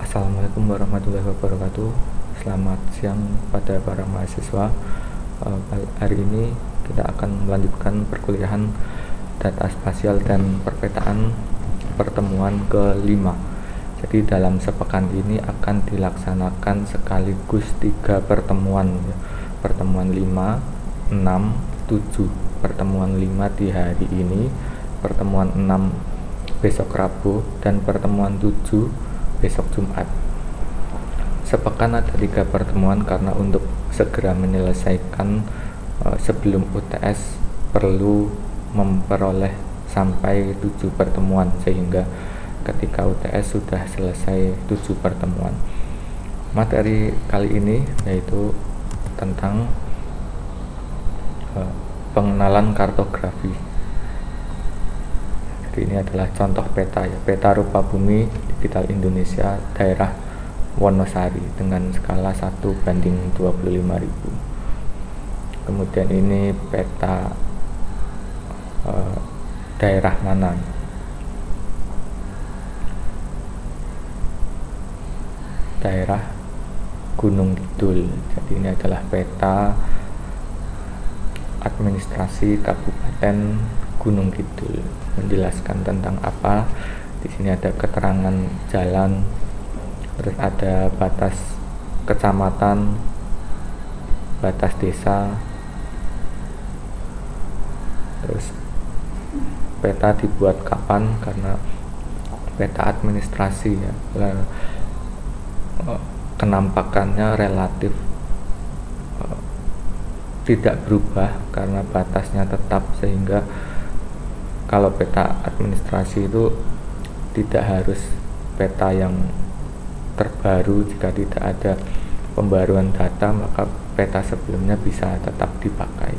Assalamualaikum warahmatullahi wabarakatuh. Selamat siang pada para mahasiswa. Hari ini kita akan melanjutkan perkuliahan data spasial dan perpetaan pertemuan ke-5. Jadi dalam sepekan ini akan dilaksanakan sekaligus 3 pertemuan, pertemuan 5, 6, 7. Pertemuan 5 di hari ini, pertemuan 6 besok Rabu, dan pertemuan 7 besok Jumat. Sepekan ada 3 pertemuan karena untuk segera menyelesaikan sebelum UTS perlu memperoleh sampai 7 pertemuan, sehingga ketika UTS sudah selesai 7 pertemuan. Materi kali ini yaitu tentang pengenalan kartografi. Jadi ini adalah contoh peta, peta rupa bumi digital Indonesia daerah Wonosari dengan skala 1:25.000. Kemudian ini peta daerah mana, daerah Gunung Kidul. Jadi ini adalah peta administrasi Kabupaten Gunung Kidul, menjelaskan tentang apa. Di sini ada keterangan jalan, terus ada batas kecamatan, batas desa, terus peta dibuat kapan, karena peta administrasi ya, kenampakannya relatif tidak berubah karena batasnya tetap, sehingga kalau peta administrasi itu tidak harus peta yang terbaru. Jika tidak ada pembaruan data, maka peta sebelumnya bisa tetap dipakai.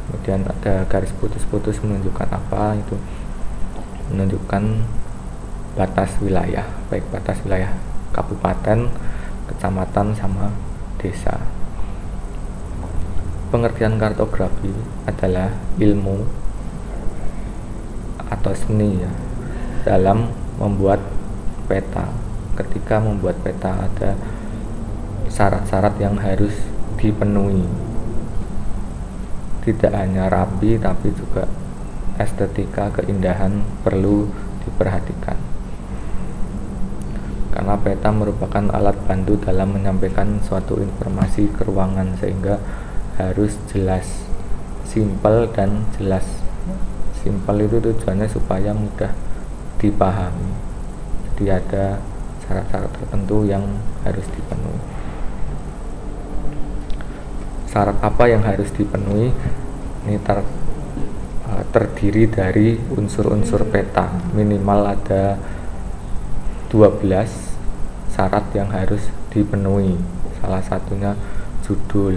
Kemudian ada garis putus-putus menunjukkan apa? Itu menunjukkan batas wilayah, baik batas wilayah kabupaten, kecamatan, sama desa. Pengertian kartografi adalah ilmu atau seni ya, dalam membuat peta. Ketika membuat peta ada syarat-syarat yang harus dipenuhi. Tidak hanya rapi, tapi juga estetika, keindahan perlu diperhatikan. Karena peta merupakan alat bantu dalam menyampaikan suatu informasi ke ruangan, sehingga harus jelas, simpel dan jelas. Simpel itu tujuannya supaya mudah dipahami. Jadi ada syarat-syarat tertentu yang harus dipenuhi. Syarat apa yang harus dipenuhi? Ini terdiri dari unsur-unsur peta. Minimal ada 12 syarat yang harus dipenuhi. Salah satunya judul.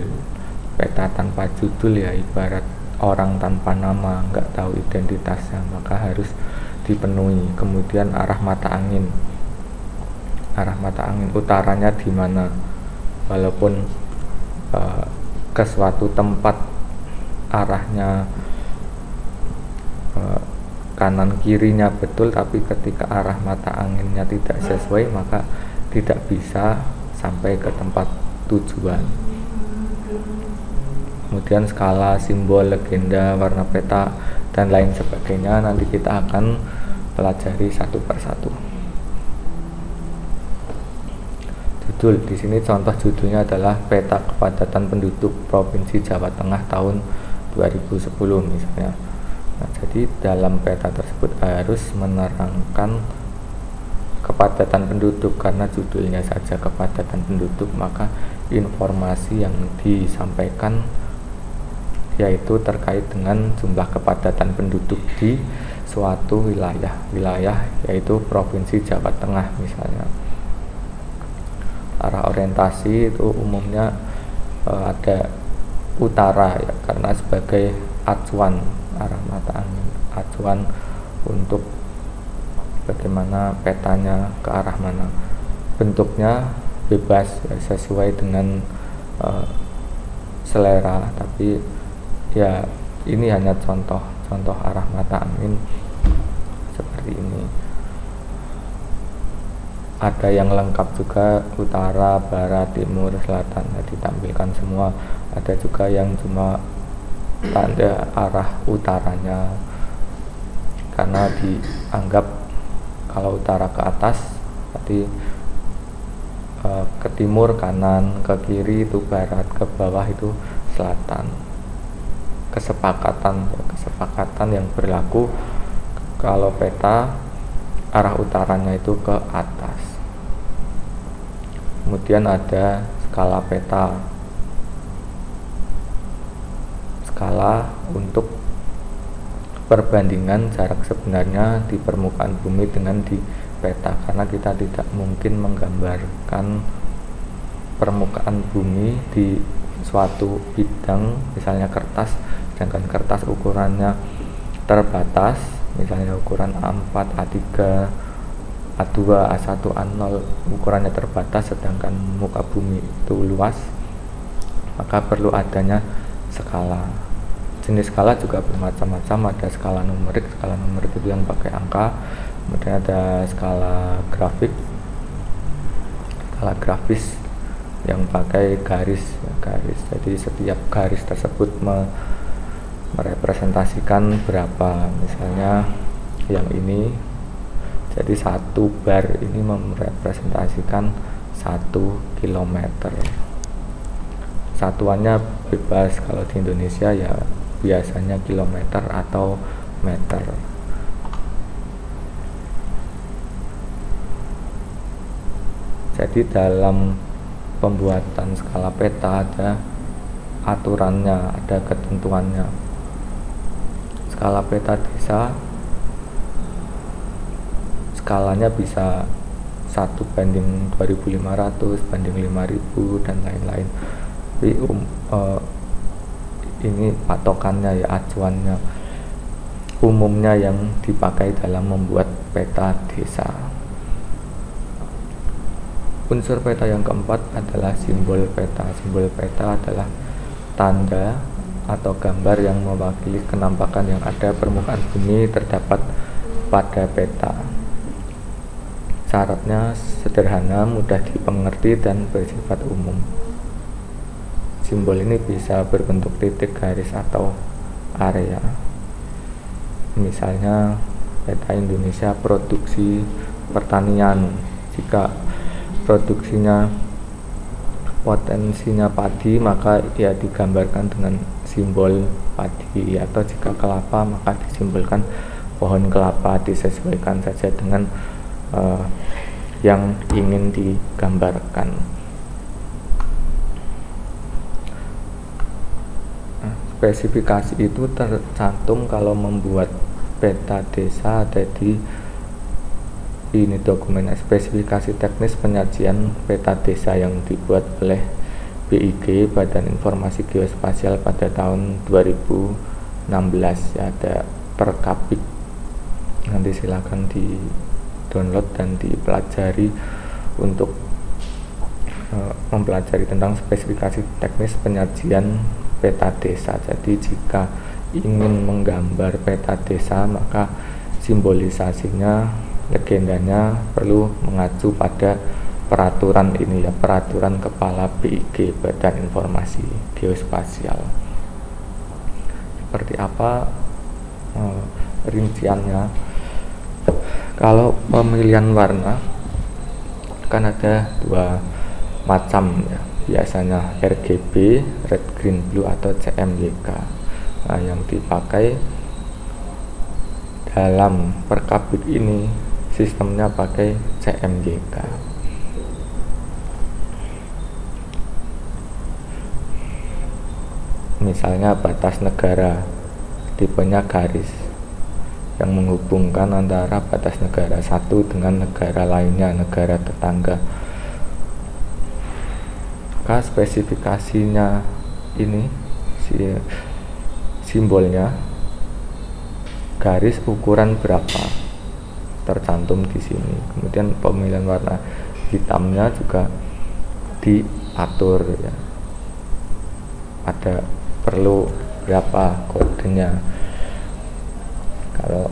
Peta tanpa judul ya ibarat orang tanpa nama, nggak tahu identitasnya, maka harus dipenuhi. Kemudian arah mata angin. Arah mata angin utaranya di mana? Walaupun ke suatu tempat arahnya kanan kirinya betul, tapi ketika arah mata anginnya tidak sesuai, maka tidak bisa sampai ke tempat tujuan. Kemudian skala, simbol, legenda, warna peta, dan lain sebagainya nanti kita akan pelajari satu persatu. Judul, di sini contoh judulnya adalah peta kepadatan penduduk Provinsi Jawa Tengah tahun 2010 misalnya. Nah, jadi dalam peta tersebut harus menerangkan kepadatan penduduk, karena judulnya saja kepadatan penduduk, maka informasi yang disampaikan yaitu terkait dengan jumlah kepadatan penduduk di suatu wilayah yaitu Provinsi Jawa Tengah misalnya. Arah orientasi itu umumnya ada utara ya, karena sebagai acuan arah mata angin, acuan untuk bagaimana petanya ke arah mana. Bentuknya bebas ya, sesuai dengan selera, tapi ya ini hanya contoh arah mata angin seperti ini. ada yang lengkap juga, utara, barat, timur, selatan, nah, ditampilkan semua. Ada juga yang cuma tanda arah utaranya, karena dianggap kalau utara ke atas tadi, ke timur kanan, ke kiri itu barat, ke bawah itu selatan. Kesepakatan yang berlaku kalau peta arah utaranya itu ke atas. Kemudian ada skala peta, skala untuk perbandingan jarak sebenarnya di permukaan bumi dengan di peta, karena kita tidak mungkin menggambarkan permukaan bumi di suatu bidang, misalnya kertas, sedangkan kertas ukurannya terbatas, misalnya ukuran A4, A3, A2, A1, A0 ukurannya terbatas, sedangkan muka bumi itu luas, maka perlu adanya skala. Jenis skala juga bermacam-macam, ada skala numerik itu yang pakai angka, kemudian ada skala grafis yang pakai garis. Jadi setiap garis tersebut merepresentasikan berapa, misalnya yang ini, jadi 1 bar ini merepresentasikan 1 kilometer. Satuannya bebas, kalau di Indonesia ya biasanya kilometer atau meter. Jadi dalam pembuatan skala peta ada aturannya, ada ketentuannya. Skala peta desa, skalanya bisa 1:2500, banding 5000 dan lain-lain. Tapi ini patokannya ya, acuannya, umumnya yang dipakai dalam membuat peta desa. Unsur peta yang keempat adalah simbol peta. Simbol peta adalah tanda atau gambar yang mewakili kenampakan yang ada permukaan bumi terdapat pada peta. Syaratnya sederhana, mudah dipengerti, dan bersifat umum. Simbol ini bisa berbentuk titik, garis, atau area. Misalnya peta Indonesia produksi pertanian, jika produksinya potensinya padi, maka ya digambarkan dengan simbol padi, atau jika kelapa maka disimbolkan pohon kelapa, disesuaikan saja dengan yang ingin digambarkan. Spesifikasi itu tercantum kalau membuat peta desa, ada di ini dokumen spesifikasi teknis penyajian peta desa yang dibuat oleh BIG, Badan Informasi Geospasial, pada tahun 2016. Ya, ada per Kapik, nanti silakan di download dan dipelajari untuk mempelajari tentang spesifikasi teknis penyajian peta desa. Jadi jika ingin menggambar peta desa, maka simbolisasinya, legendanya perlu mengacu pada peraturan ini ya, peraturan kepala BIG, Badan Informasi Geospasial. Seperti apa rinciannya? Kalau pemilihan warna kan ada 2 macam ya, biasanya RGB, red, green, blue, atau CMYK. Nah, yang dipakai dalam perkabik ini sistemnya pakai CMYK. Misalnya batas negara, tipenya garis yang menghubungkan antara batas negara satu dengan negara lainnya, negara tetangga. Maka spesifikasinya ini simbolnya, garis ukuran berapa tercantum di sini. Kemudian pemilihan warna hitamnya juga diatur ya, ada perlu berapa kodenya. Kalau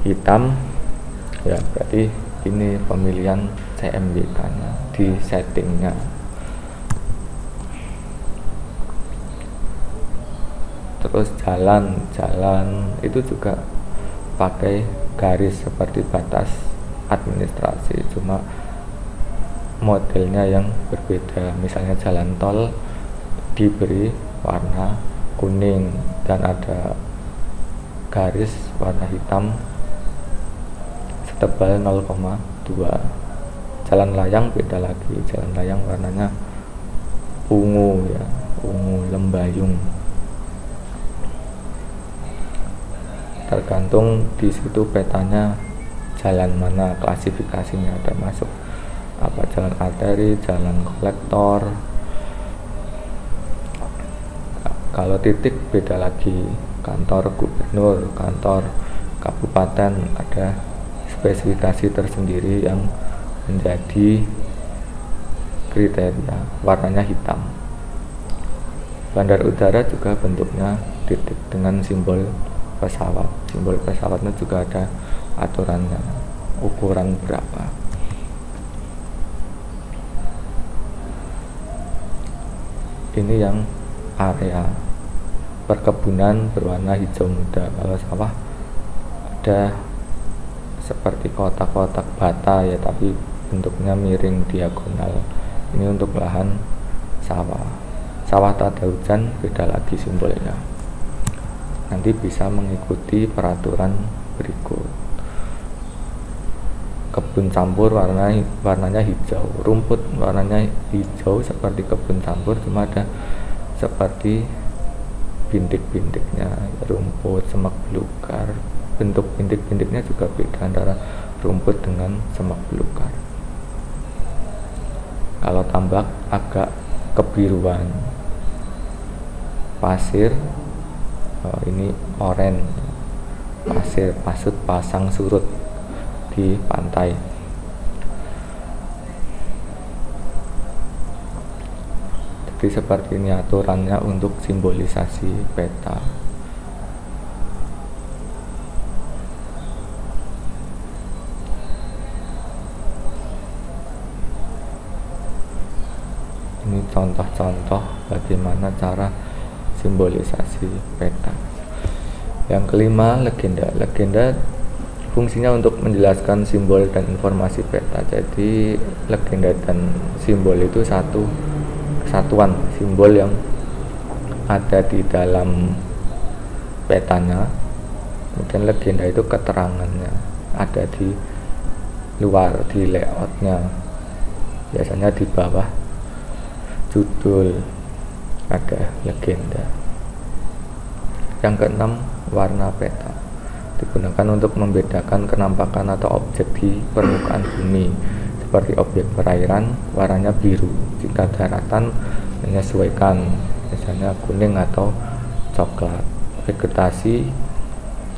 hitam ya berarti ini pemilihan CMYK nya di settingnya. Terus jalan itu juga pakai garis seperti batas administrasi, cuma modelnya yang berbeda. Misalnya jalan tol diberi warna kuning dan ada garis warna hitam setebal 0,2. Jalan layang beda lagi, jalan layang warnanya ungu ya, ungu lembayung. Tergantung di situ petanya jalan mana, klasifikasinya ada masuk apa, jalan arteri, jalan kolektor. Kalau titik beda lagi, kantor gubernur, kantor kabupaten, ada spesifikasi tersendiri yang menjadi kriteria, warnanya hitam. Bandar udara juga bentuknya titik dengan simbol pesawat. Simbol pesawatnya juga ada aturannya, ukuran berapa. Ini yang area perkebunan berwarna hijau muda. Kalau sawah ada seperti kotak-kotak bata ya, tapi bentuknya miring diagonal. Ini untuk lahan sawah. Sawah tak ada hujan beda lagi simbolnya. Nanti bisa mengikuti peraturan berikut. Kebun campur warnanya hijau, rumput warnanya hijau seperti kebun campur, cuma ada seperti bintik-bintiknya, rumput, semak belukar. Bentuk bintik-bintiknya juga beda antara rumput dengan semak belukar. Kalau tambak agak kebiruan. Pasir ini oranye, pasir pasut pasang surut di pantai. Jadi seperti ini aturannya untuk simbolisasi peta. Ini contoh-contoh bagaimana cara simbolisasi peta. Yang kelima, legenda. Legenda fungsinya untuk menjelaskan simbol dan informasi peta. Jadi legenda dan simbol itu satu kesatuan, simbol yang ada di dalam petanya, kemudian legenda itu keterangannya ada di luar, di layoutnya, biasanya di bawah judul ada legenda. Yang keenam, warna peta digunakan untuk membedakan kenampakan atau objek di permukaan bumi. Seperti objek perairan warnanya biru, jika daratan menyesuaikan, misalnya kuning atau coklat. Vegetasi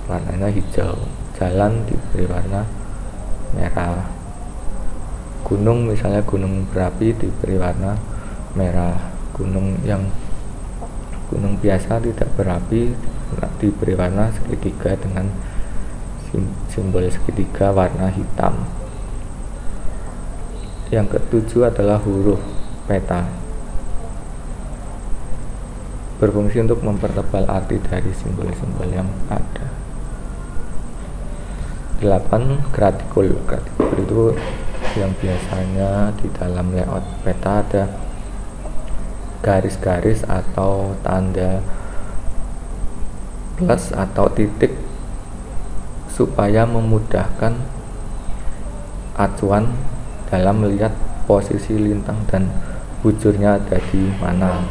warnanya hijau, jalan diberi warna merah. Gunung misalnya gunung berapi diberi warna merah. Gunung biasa tidak berapi diberi warna segitiga dengan simbol segitiga warna hitam. Yang ketujuh adalah huruf peta, berfungsi untuk mempertebal arti dari simbol-simbol yang ada. 8. Gratikul. Gratikul itu yang biasanya di dalam layout peta ada garis-garis atau tanda plus atau titik supaya memudahkan acuan dalam melihat posisi lintang dan bujurnya ada di mana,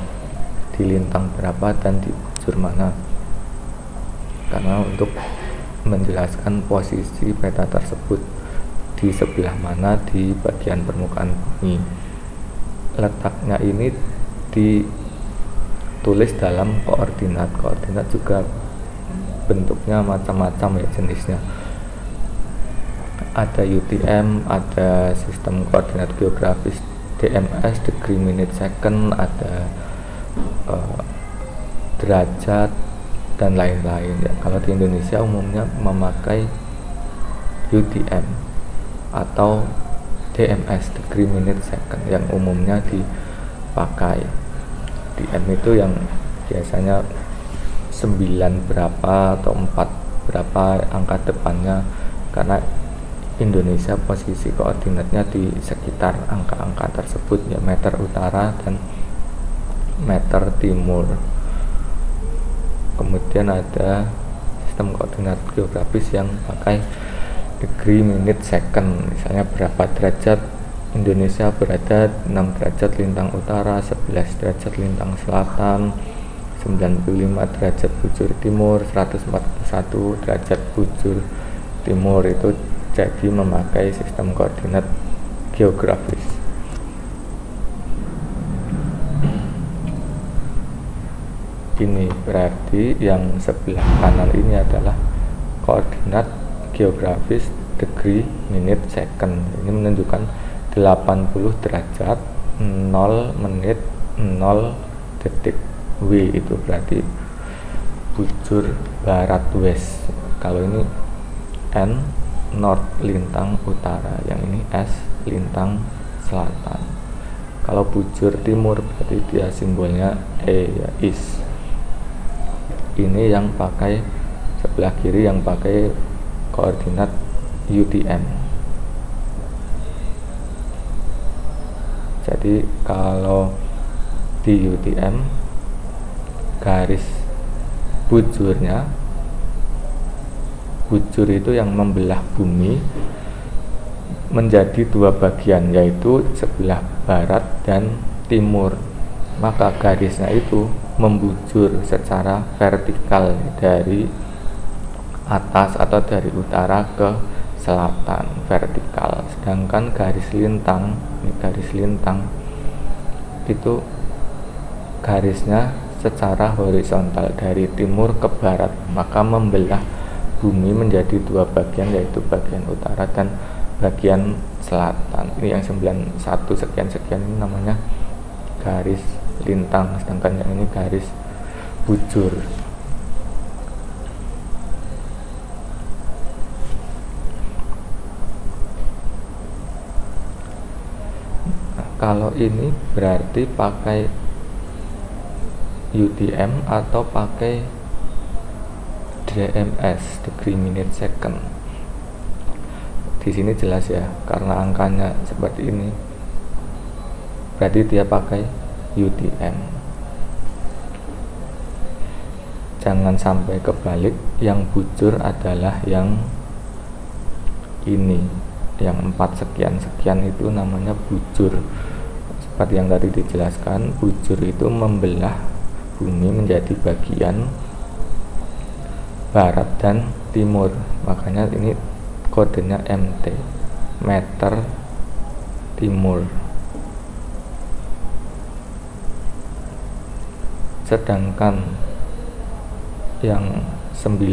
di lintang berapa dan di bujur mana, karena untuk menjelaskan posisi peta tersebut di sebelah mana di bagian permukaan bumi. Letaknya ini ditulis dalam koordinat. Koordinat juga bentuknya macam-macam ya jenisnya. Ada UTM, ada sistem koordinat geografis DMS, degree minute second, ada derajat dan lain-lain ya. Kalau di Indonesia umumnya memakai UTM, atau DMS, degree minute second, yang umumnya dipakai. DM itu yang biasanya 9 berapa atau 4 berapa angka depannya, karena Indonesia posisi koordinatnya di sekitar angka-angka tersebut, ya meter utara dan meter timur. Kemudian ada sistem koordinat geografis yang pakai degree minute second, misalnya berapa derajat Indonesia berada, 6 derajat lintang utara, 11 derajat lintang selatan, 95 derajat bujur timur, 141 derajat bujur timur. Itu jadi memakai sistem koordinat geografis. Ini berarti yang sebelah kanan ini adalah koordinat geografis degree minute second. Ini menunjukkan 80 derajat 0 menit 0 detik. W itu berarti bujur barat west. Kalau ini N north lintang utara, yang ini S lintang selatan. Kalau bujur timur berarti dia simbolnya E, ya east. Ini yang pakai sebelah kiri, yang pakai koordinat UTM. Jadi kalau di UTM garis bujurnya, bujur itu yang membelah bumi menjadi 2 bagian, yaitu sebelah barat dan timur. Maka garisnya itu membujur secara vertikal dari atas atau dari utara ke selatan, vertikal. Sedangkan garis lintang, ini garis lintang itu garisnya secara horizontal dari timur ke barat, maka membelah bumi menjadi 2 bagian, yaitu bagian utara dan bagian selatan. Ini yang 91 sekian-sekian ini namanya garis lintang, sedangkan yang ini garis bujur. Nah, kalau ini berarti pakai UTM atau pakai DMS, degree minute second. Di sini jelas ya, karena angkanya seperti ini, berarti dia pakai UTM. Jangan sampai kebalik, yang bujur adalah yang ini, yang 4 sekian-sekian itu namanya bujur. Seperti yang tadi dijelaskan, bujur itu membelah bumi menjadi bagian barat dan timur, makanya ini kodenya MT, meter timur. Sedangkan yang 9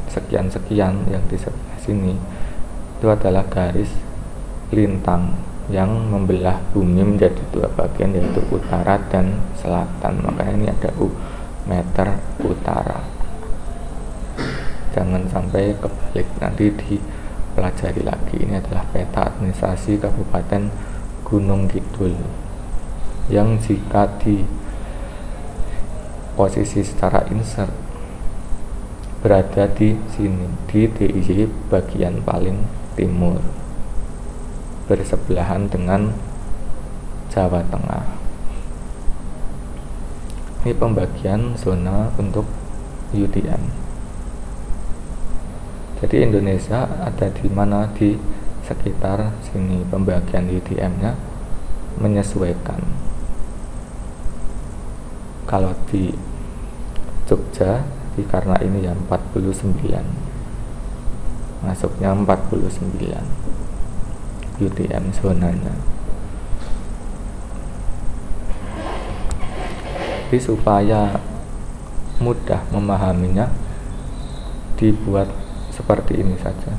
sekian-sekian yang di sebelah sini itu adalah garis lintang yang membelah bumi menjadi 2 bagian, yaitu utara dan selatan. Makanya ini ada U, meter utara. Jangan sampai kebalik, nanti dipelajari lagi. Ini adalah peta administrasi Kabupaten Gunung Kidul, yang jika di posisi secara insert berada di sini, di DIY bagian paling timur, bersebelahan dengan Jawa Tengah. Ini pembagian zona untuk UTM. Jadi Indonesia ada di mana? Di sekitar sini. Pembagian UTM-nya menyesuaikan. Kalau di Jogja, karena ini ya 49, masuknya 49 UTM zonanya. Jadi supaya mudah memahaminya, dibuat seperti ini saja.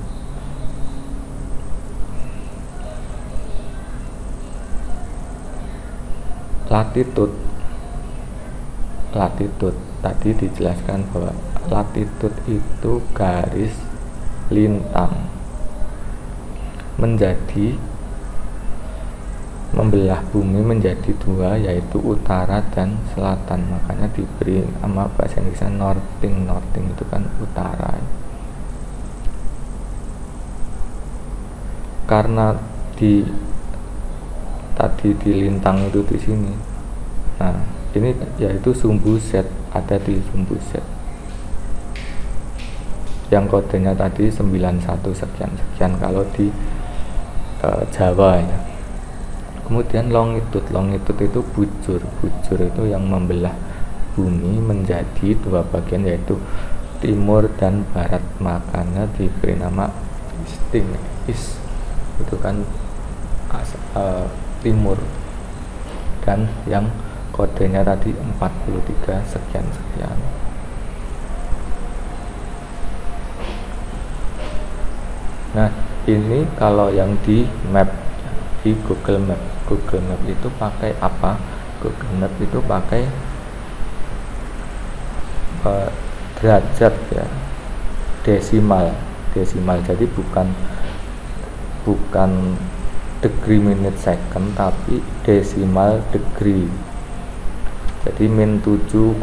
Latitude tadi dijelaskan bahwa latitude itu garis lintang. membelah bumi menjadi dua, yaitu utara dan selatan. Makanya diberi nama bahasa Inggrisnya northing. Northing itu kan utara. Karena tadi di lintang itu di sini. Nah, ini yaitu sumbu Z, ada di sumbu Z. Yang kodenya tadi 91 sekian kalau di Jawa ya. Kemudian longitude itu bujur itu yang membelah bumi menjadi dua bagian, yaitu timur dan barat. Makanya diberi nama easting. East itu kan timur, dan yang kodenya tadi 43 sekian. Nah, ini kalau yang di map, di Google Map itu pakai apa? Google Map itu pakai derajat ya, desimal. Jadi bukan degree minute second, tapi desimal degree. Jadi min 7,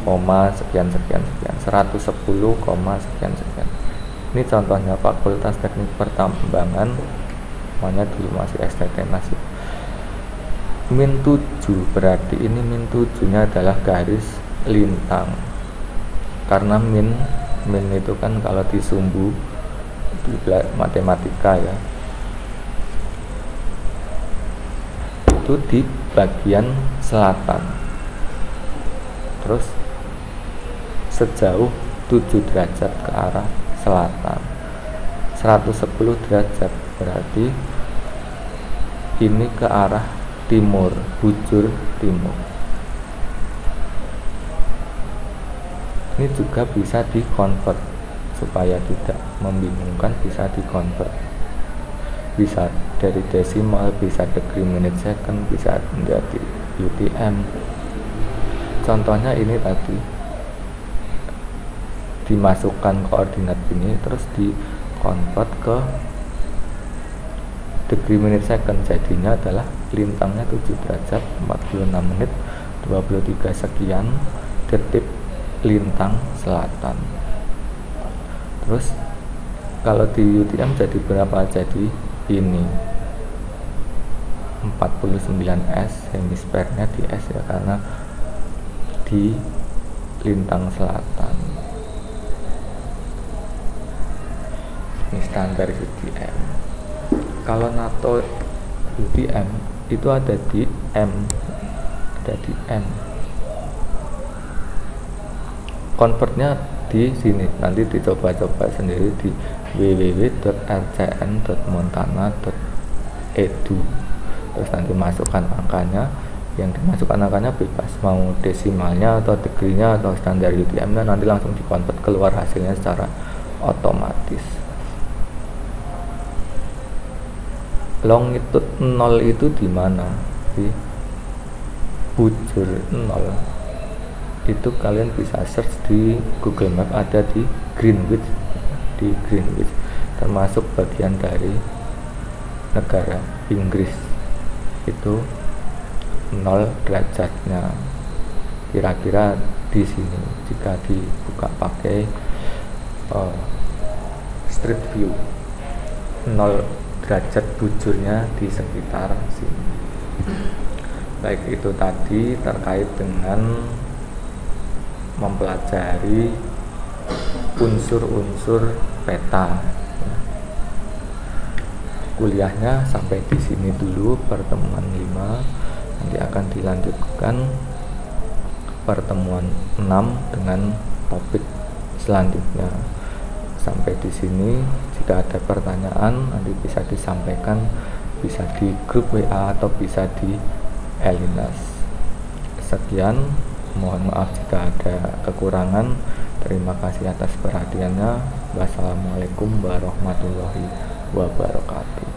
sekian 110, sekian. Ini contohnya Fakultas Teknik Pertambangan, namanya dulu masih STT masih. Min 7 berarti ini min 7 nya adalah garis lintang. Karena min itu kan kalau di sumbu di matematika ya, itu di bagian selatan. Terus sejauh 7 derajat ke arah selatan, 110 derajat berarti ini ke arah timur, bujur timur. Ini juga bisa dikonvert supaya tidak membingungkan, bisa dikonvert, bisa dari desimal, bisa degree minute second, bisa menjadi UTM. Contohnya ini tadi dimasukkan koordinat ini terus dikonvert ke degree minute second, jadinya adalah lintangnya 7 derajat 46 menit 23 sekian detik lintang selatan. Terus kalau di UTM jadi berapa? Jadi ini 49S, hemisfernya di S ya, karena di lintang selatan. Ini standar UTM. Kalau NATO UTM itu ada di M, Convertnya di sini, nanti dicoba-coba sendiri di www.rcn.montana.edu. Terus nanti masukkan angkanya, yang dimasukkan angkanya bebas, mau desimalnya atau degree-nya atau standar UTM-nya, nanti langsung dikonvert keluar hasilnya secara otomatis. Longitude 0 itu di mana? Di bujur 0. Itu kalian bisa search di Google Map, ada di Greenwich, termasuk bagian dari negara Inggris. Itu 0 derajatnya kira-kira di sini jika dibuka pakai street view. 0 derajat bujurnya di sekitar sini. Baik, itu tadi terkait dengan mempelajari unsur-unsur peta. Kuliahnya sampai di sini dulu, pertemuan 5. Nanti akan dilanjutkan pertemuan 6 dengan topik selanjutnya. Sampai di sini, jika ada pertanyaan nanti bisa disampaikan, bisa di grup WA atau bisa di Elinas. Sekian, mohon maaf jika ada kekurangan. Terima kasih atas perhatiannya. Wassalamualaikum warahmatullahi wabarakatuh.